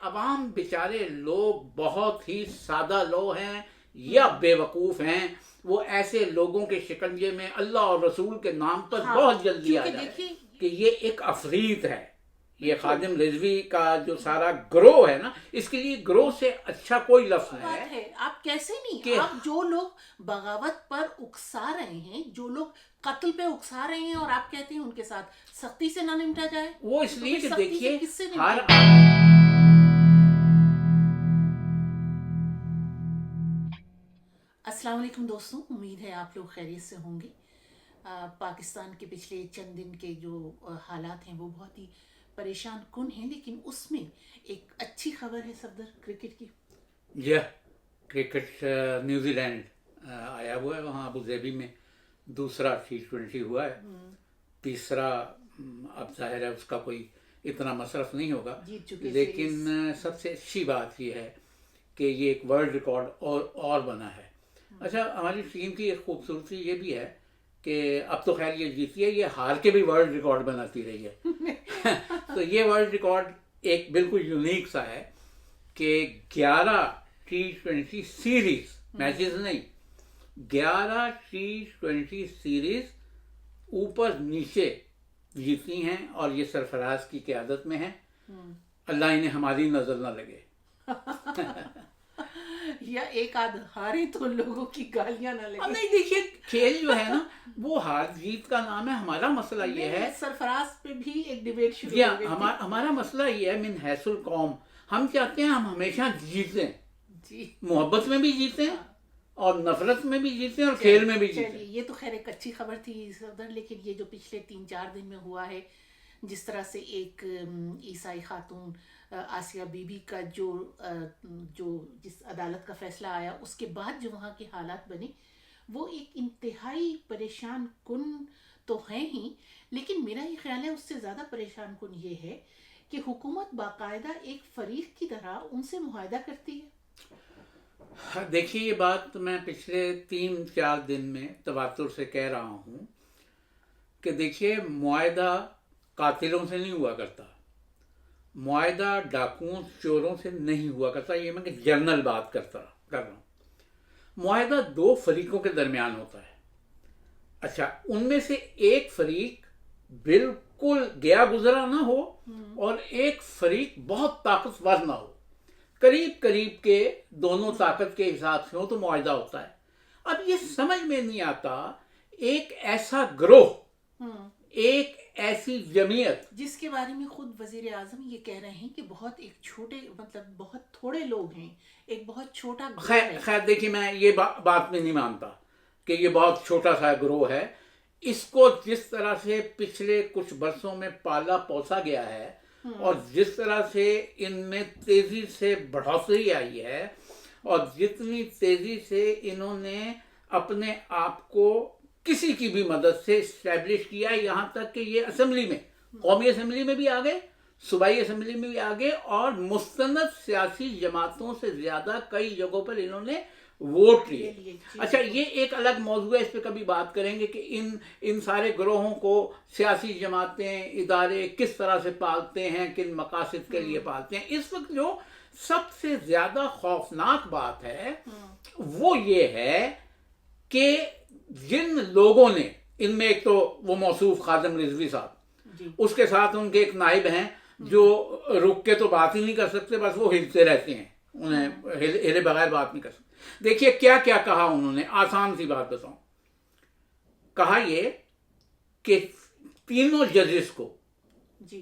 عوام بیچارے لوگ بہت ہی سادہ لوگ ہیں یا بیوقوف ہیں، وہ ایسے لوگوں کے شکنجے میں اللہ اور رسول کے نام پر بہت جلدی آ جائے کہ یہ ایک افریط ہے۔ یہ خادم رضوی کا جو سارا گروہ ہے نا، اس کے لیے گروہ سے اچھا کوئی لفظ نہیں ہے۔ آپ کیسے نہیں، آپ جو لوگ بغاوت پر اکسا رہے ہیں، جو لوگ قتل پہ اکسا رہے ہیں، اور آپ کہتے ہیں ان کے ساتھ سختی سے نہ نمٹا جائے، وہ اس لیے کہ دیکھیے ہر السلام علیکم دوستوں، امید ہے آپ لوگ خیریت سے ہوں گے۔ پاکستان کے پچھلے چند دن کے جو حالات ہیں وہ بہت ہی پریشان کن ہیں، لیکن اس میں ایک اچھی خبر ہے صفدر، کرکٹ کی۔ جی کرکٹ نیوزی لینڈ آیا ہوا ہے، وہاں ابوظہبی میں دوسرا T20 ہوا ہے، تیسرا اب ظاہر ہے اس کا کوئی اتنا مصرف نہیں ہوگا، لیکن سب سے اچھی بات یہ ہے کہ یہ ایک ورلڈ ریکارڈ اور بنا ہے۔ اچھا، ہماری ٹیم کی ایک خوبصورتی یہ بھی ہے کہ اب تو خیر یہ جیتی ہے، یہ ہار کے بھی ورلڈ ریکارڈ بناتی رہی ہے تو یہ ورلڈ ریکارڈ ایک بالکل یونیک سا ہے کہ 11 T20 سیریز، میچز نہیں، 11 T20 سیریز اوپر نیچے جیتی ہیں، اور یہ سرفراز کی قیادت میں ہیں۔ اللہ انہیں ہماری نظر نہ لگے یا ایک آدھ ہارے تو لوگوں کی گالیاں نہ لگے۔ نہیں، دیکھیے کھیل جو ہے نا وہ ہار جیت کا نام ہے۔ ہمارا مسئلہ یہ ہے، سرفراز پہ بھی ایک ڈیبیٹ شروع ہو گئی تھی۔ ہمارا مسئلہ یہ ہے من حیث القوم، ہم چاہتے ہیں ہم ہمیشہ جیتیں، محبت میں بھی جیتیں اور نفرت میں بھی جیتیں اور کھیل میں بھی جیتیں۔ یہ تو خیر ایک اچھی خبر تھی صدر، لیکن یہ جو پچھلے 3-4 دن میں ہوا ہے، جس طرح سے ایک عیسائی خاتون آسیہ بی بی کا جو جس عدالت کا فیصلہ آیا، اس کے بعد جو وہاں کے حالات بنے، وہ ایک انتہائی پریشان کن تو ہیں ہی، لیکن میرا یہ خیال ہے اس سے زیادہ پریشان کن یہ ہے کہ حکومت باقاعدہ ایک فریق کی طرح ان سے معاہدہ کرتی ہے۔ دیکھیے یہ بات میں پچھلے 3-4 دن میں تواتر سے کہہ رہا ہوں کہ دیکھیے معاہدہ قاتلوں سے نہیں ہوا کرتا، معاہدہ ڈاکوؤں چوروں سے نہیں ہوا کرتا، یہ میں جنرل بات کر رہا ہوں۔ معاہدہ 2 فریقوں کے درمیان ہوتا ہے۔ اچھا، ان میں سے ایک فریق بالکل گیا گزرا نہ ہو اور ایک فریق بہت طاقتور نہ ہو، قریب کے دونوں طاقت کے حساب سے ہو تو معاہدہ ہوتا ہے۔ اب یہ سمجھ میں نہیں آتا، ایک ایسا گروہ، ایک ایسی جمعیت جس کے بارے میں خود وزیر اعظم یہ کہہ رہے ہیں کہ بہت ایک چھوٹے، مطلب بہت تھوڑے لوگ ہیں، ایک بہت چھوٹا گروہ ہے۔ خیر دیکھیے میں یہ بات میں نہیں مانتا کہ یہ بہت چھوٹا سا گروہ ہے۔ اس کو جس طرح سے پچھلے کچھ برسوں میں پالا پوسا گیا ہے اور جس طرح سے ان میں تیزی سے بڑھوتری آئی ہے، اور جتنی تیزی سے انہوں نے اپنے آپ کو کسی کی بھی مدد سے اسٹیبلش کیا، یہاں تک کہ یہ اسمبلی میں، قومی اسمبلی میں بھی آگے، صوبائی اسمبلی میں بھی آگے، اور مستند سیاسی جماعتوں سے زیادہ کئی جگہوں پر انہوں نے ووٹ لیے۔ اچھا، یہ ایک الگ موضوع ہے، اس پہ کبھی بات کریں گے کہ ان سارے گروہوں کو سیاسی جماعتیں، ادارے کس طرح سے پالتے ہیں، کن مقاصد کے لیے پالتے ہیں۔ اس وقت جو سب سے زیادہ خوفناک بات ہے وہ یہ ہے کہ جن لوگوں نے، ان میں ایک تو وہ موصوف خادم رضوی صاحب، اس کے ساتھ ان کے ایک نائب ہیں جو رک کے تو بات ہی نہیں کر سکتے، بس وہ ہلتے رہتے ہیں، انہیں ہلے بغیر بات نہیں کر سکتے۔ دیکھیے کیا کہا انہوں نے، آسان سی بات بتاؤں۔ کہا یہ کہ تینوں ججز کو،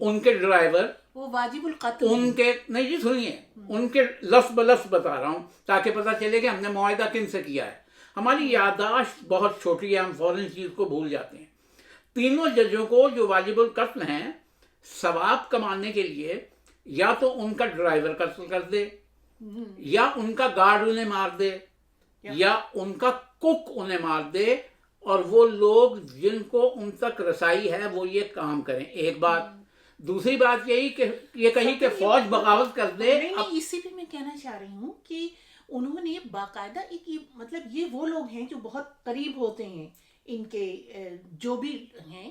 ان کے ڈرائیور، وہ واجب القتل، ان کے نہیں جی سنیے، ان کے لفظ بلفظ بتا رہا ہوں تاکہ پتہ چلے کہ ہم نے معاہدہ کن سے کیا ہے۔ ہماری یادداشت بہت چھوٹی ہے، ہم فوراً چیز کو بھول جاتے ہیں۔ تینوں ججوں کو جو واجب القتل ہیں، ثواب کمانے کے لیے یا تو ان کا ڈرائیور قتل کر دے، یا ان کا گارڈ انہیں مار دے، یا ان کا کک انہیں مار دے، اور وہ لوگ جن کو ان تک رسائی ہے وہ یہ کام کریں۔ ایک بات۔ دوسری بات یہی کہ یہ کہیں کہ فوج بغاوت کر دے۔ نہیں، اسی پہ میں کہنا چاہ رہی ہوں کہ انہوں نے باقاعدہ ایک، مطلب یہ وہ لوگ ہیں جو بہت قریب ہوتے ہیں ان کے، جو بھی ہیں،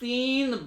3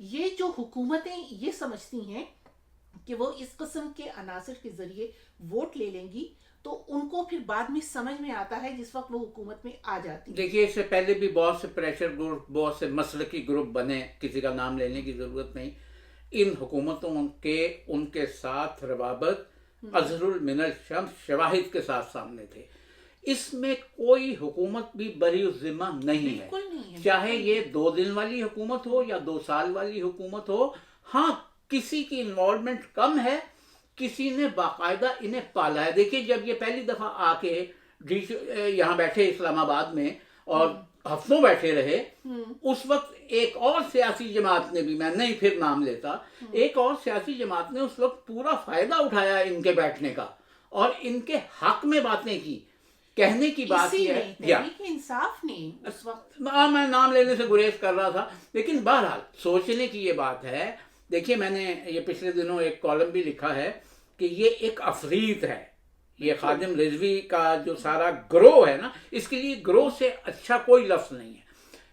یہ جو حکومتیں یہ سمجھتی ہیں کہ وہ اس قسم کے عناصر کے ذریعے ووٹ لے لیں گی تو ان کو پھر بعد میں سمجھ میں آتا ہے جس وقت وہ حکومت میں آ جاتی ہے. دیکھیے اس سے پہلے بھی بہت سے پریشر گروپ، بہت سے مسلکی گروپ بنے، کسی کا نام لینے کی ضرورت نہیں. ان حکومتوں کے ان کے ساتھ روابط اظہر من الشمس شواہد کے ساتھ سامنے تھے. اس میں کوئی حکومت بھی بری الذمہ نہیں ہے، بالکل نہیں ہے. چاہے یہ 2 دن والی حکومت ہو یا 2 سال والی حکومت ہو. ہاں کسی کی انوالومنٹ کم ہے، کسی نے باقاعدہ انہیں پالا ہے. دیکھیے جب یہ پہلی دفعہ آ کے یہاں بیٹھے اسلام آباد میں اور ہفتوں بیٹھے رہے، اس وقت ایک اور سیاسی جماعت نے بھی، میں نہیں پھر نام لیتا، ایک اور سیاسی جماعت نے اس وقت پورا فائدہ اٹھایا ان کے بیٹھنے کا اور ان کے حق میں باتیں کی. کہنے کی بات یہ ہے، تحریک انصاف نے اس وقت، میں نام لینے سے گریز کر رہا تھا، لیکن بہرحال سوچنے کی یہ بات ہے. دیکھیے میں نے یہ پچھلے دنوں ایک کالم بھی لکھا ہے کہ یہ ایک افریط ہے. یہ خادم رضوی کا جو سارا گروہ ہے نا، اس کے لیے گروہ سے اچھا کوئی لفظ نہیں ہے.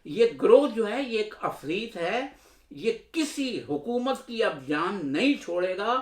یہ گروہ جو ہے یہ ایک افریط ہے. یہ کسی حکومت کی اب جان نہیں چھوڑے گا.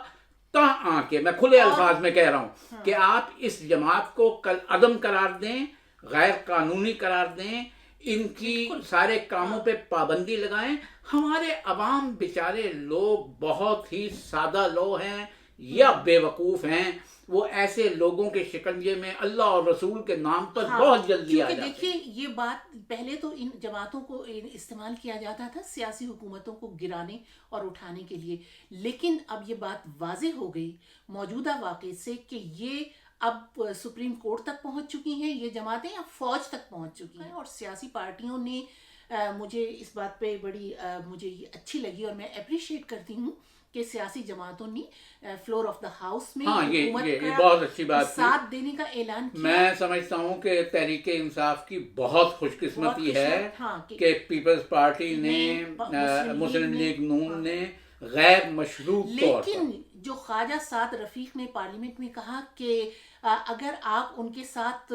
آ کے میں کھلے الفاظ میں کہہ رہا ہوں کہ آپ اس جماعت کو کل عدم قرار دیں، غیر قانونی قرار دیں، ان کی سارے کاموں پہ پابندی لگائیں. ہمارے عوام بیچارے لوگ بہت ہی سادہ لوگ ہیں یا بے وقوف ہیں. وہ ایسے لوگوں کے شکنجے میں اللہ اور رسول کے نام پر بہت جلدی آ جاتے ہیں. دیکھیے یہ بات پہلے تو ان جماعتوں کو استعمال کیا جاتا تھا سیاسی حکومتوں کو گرانے اور اٹھانے کے لیے، لیکن اب یہ بات واضح ہو گئی موجودہ واقعے سے کہ یہ اب سپریم کورٹ تک پہنچ چکی ہیں، یہ جماعتیں اب فوج تک پہنچ چکی ہیں. اور سیاسی پارٹیوں نے مجھے اس بات پہ بڑی مجھے یہ اچھی لگی اور میں اپریشیٹ کرتی ہوں کہ سیاسی جماعتوں نے فلور آف دا ہاؤس میں حکومت یہ بہت اچھی بات ساتھ دینے کا اعلان کیا. میں سمجھتا ہوں کہ تحریک انصاف کی بہت خوش قسمتی ہے کہ پیپلز پارٹی نے، مسلم لیگ نون نے غیر مشروط طور پر، لیکن جو خواجہ سعد رفیق نے پارلیمنٹ میں کہا کہ اگر آپ ان کے ساتھ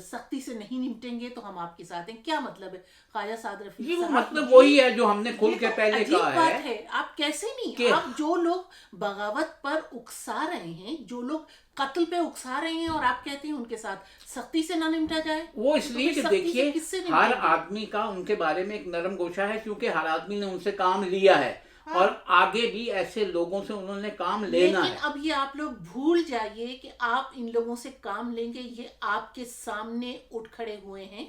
سختی سے نہیں نمٹیں گے تو ہم آپ کے ساتھ ہیں. کیا مطلب ہے خواجہ سعد رفیق یہ صاحب؟ مطلب وہی ہے جو ہم نے کھل کے پہلے کہا ہے. آپ کیسے نہیں، آپ جو لوگ بغاوت پر اکسا رہے ہیں، جو لوگ قتل پہ اکسا رہے ہیں، اور آپ کہتے ہیں ان کے ساتھ سختی سے نہ نمٹا جائے. وہ اس لیے کہ دیکھیے ہر آدمی کا ان کے بارے میں ایک نرم گوشہ ہے، کیونکہ ہر آدمی نے ان سے کام لیا ہے اور آگے بھی ایسے لوگوں سے انہوں نے کام لینا ہے. لیکن اب یہ آپ لوگ بھول جائیے کہ آپ ان لوگوں سے کام لیں گے. یہ آپ کے سامنے اٹھ کھڑے ہوئے ہیں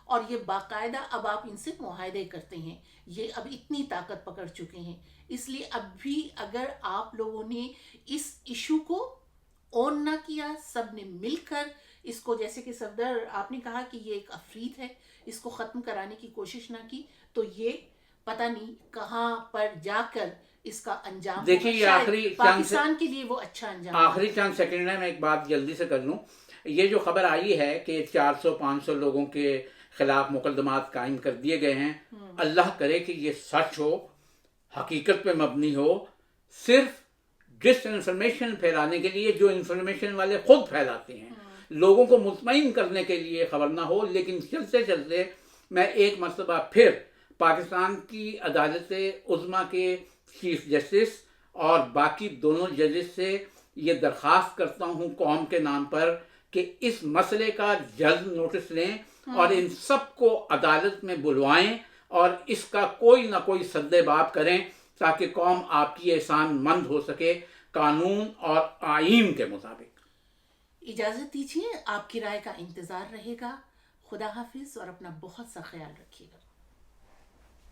اور یہ باقاعدہ اب آپ ان سے معاہدے کرتے ہیں. یہ اب اتنی طاقت پکڑ چکے ہیں، اس لیے اب بھی اگر آپ لوگوں نے اس ایشو کو اون نہ کیا، سب نے مل کر اس کو، جیسے کہ صفدر آپ نے کہا کہ یہ ایک افریط ہے، اس کو ختم کرانے کی کوشش نہ کی، تو یہ پتہ نہیں کہاں پر جا کر اس کا انجام، دیکھیے یہ آخری پاکستان کے لیے وہ اچھا انجام. آخری چند سیکنڈ ہے، میں ایک بات جلدی سے کر لوں. یہ جو خبر آئی ہے کہ 400-500 لوگوں کے خلاف مقدمات قائم کر دیے گئے ہیں، اللہ کرے کہ یہ سچ ہو، حقیقت پہ مبنی ہو. صرف ڈس انفارمیشن پھیلانے کے لیے، جو انفارمیشن والے خود پھیلاتے ہیں، لوگوں کو مطمئن کرنے کے لیے خبر نہ ہو. لیکن چلتے چلتے میں ایک مرتبہ پھر پاکستان کی عدالت عظمیٰ کے چیف جسٹس اور باقی دونوں ججز سے یہ درخواست کرتا ہوں قوم کے نام پر کہ اس مسئلے کا جلد نوٹس لیں اور ان سب کو عدالت میں بلوائیں اور اس کا کوئی نہ کوئی سد باب کریں تاکہ قوم آپ کی احسان مند ہو سکے قانون اور آئین کے مطابق. اجازت دیجیے، آپ کی رائے کا انتظار رہے گا. خدا حافظ اور اپنا بہت سا خیال رکھیے گا.